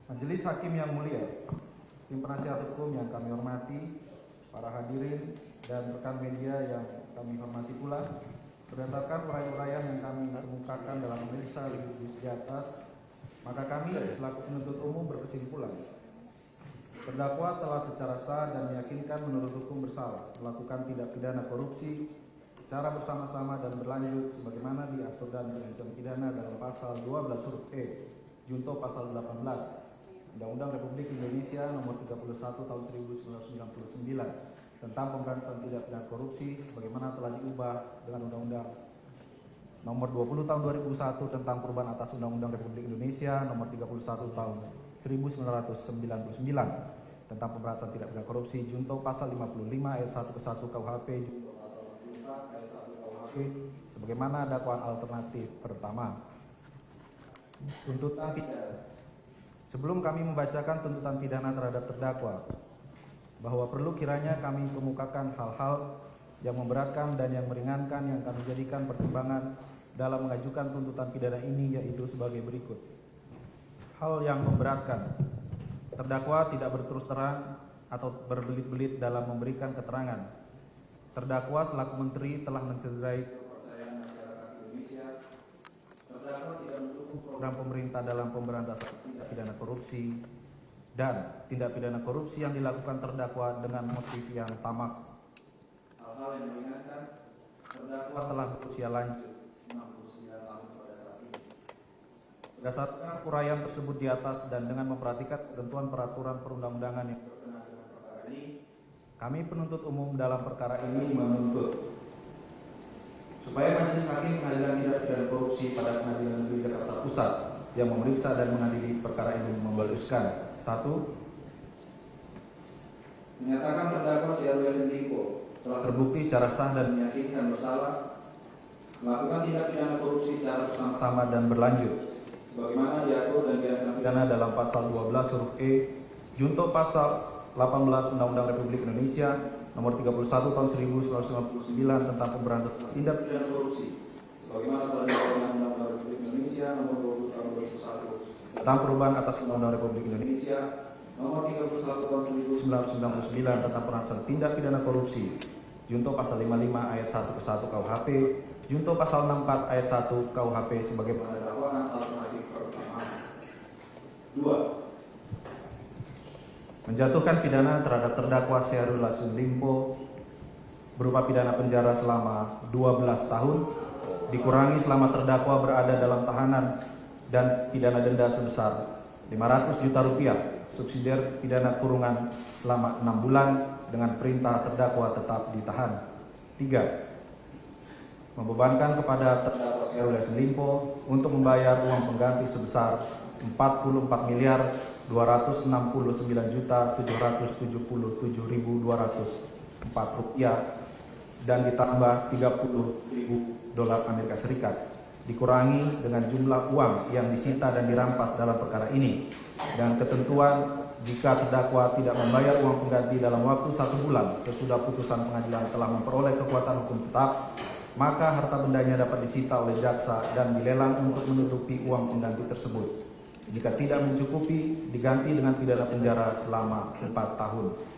Majelis Hakim yang mulia, tim penasihat hukum yang kami hormati, para hadirin dan rekan media yang kami hormati pula, berdasarkan uraian-uraian yang kami kemukakan dalam analisa lebih di atas, maka kami selaku penuntut umum berkesimpulan terdakwa telah secara sah dan meyakinkan menurut hukum bersalah melakukan tindak pidana korupsi secara bersama-sama dan berlanjut sebagaimana diatur dan terancam pidana dalam pasal 12 huruf E junto pasal 18 Undang-Undang Republik Indonesia Nomor 31 Tahun 1999 tentang pemberantasan tindak pidana korupsi sebagaimana telah diubah dengan Undang-Undang Nomor 20 Tahun 2001 tentang perubahan atas Undang-Undang Republik Indonesia Nomor 31 Tahun 1999 tentang pemberantasan tindak pidana korupsi junto pasal 55 ayat 1 ke 1 KUHP junto pasal 44 ayat 1 KUHP sebagaimana dakwaan alternatif pertama. Tuntutan pidana. Sebelum kami membacakan tuntutan pidana terhadap terdakwa, bahwa perlu kiranya kami kemukakan hal-hal yang memberatkan dan yang meringankan yang kami jadikan pertimbangan dalam mengajukan tuntutan pidana ini, yaitu sebagai berikut. Hal yang memberatkan: terdakwa tidak berterus terang atau berbelit-belit dalam memberikan keterangan. Terdakwa selaku menteri telah mencederai kepercayaan masyarakat Indonesia. Terdakwa tidak mendukung program pemerintah dalam pemberantasan tindak pidana korupsi, dan tindak pidana korupsi yang dilakukan terdakwa dengan motif yang tamak. Hal-hal yang meringankan: terdakwa telah berusia lanjut 69 tahun pada saat ini. Berdasarkan uraian tersebut di atas dan dengan memperhatikan ketentuan peraturan perundang-undangan yang berkenaan dengan perkara ini, kami penuntut umum dalam perkara ini menuntut supaya Majelis Hakim Pengadilan Tindak Pidana Korupsi pada Pengadilan Negeri Jakarta Pusat yang memeriksa dan mengadili perkara ini memutuskan: 1. Menyatakan terdakwa Syahrul Yassin Limpo telah terbukti secara sah dan meyakinkan bersalah melakukan tindak pidana korupsi secara bersama-sama dan berlanjut sebagaimana diatur dan diancam pidana dalam pasal 12 huruf E junto pasal 18 Undang-Undang Republik Indonesia Nomor 31 Tahun 1999 tentang pemberantasan tindak pidana korupsi sebagaimana telah diatur dalam Undang-Undang Republik Indonesia Nomor 20 Tahun 2001 tentang perubahan atas Undang-Undang Republik Indonesia Nomor 31 Tahun 1999 tentang pemberantasan tindak pidana korupsi junto pasal 55 ayat 1 ke 1 KUHP junto pasal 64 ayat 1 KUHP sebagai dakwaan alternatif pertama. 2. Menjatuhkan pidana terhadap terdakwa Syahrul Yassin Limpo berupa pidana penjara selama 12 tahun dikurangi selama terdakwa berada dalam tahanan dan pidana denda sebesar 500 juta rupiah subsidiar pidana kurungan selama 6 bulan dengan perintah terdakwa tetap ditahan. 3. Membebankan kepada terdakwa Syahrul Yassin Limpo untuk membayar uang pengganti sebesar 44.779.777.204 rupiah dan ditambah $30.000 Amerika Serikat dikurangi dengan jumlah uang yang disita dan dirampas dalam perkara ini, dan ketentuan jika terdakwa tidak membayar uang pengganti dalam waktu 1 bulan sesudah putusan pengadilan telah memperoleh kekuatan hukum tetap, maka harta bendanya dapat disita oleh jaksa dan dilelang untuk menutupi uang pengganti tersebut. Jika tidak mencukupi, diganti dengan pidana penjara selama 4 tahun.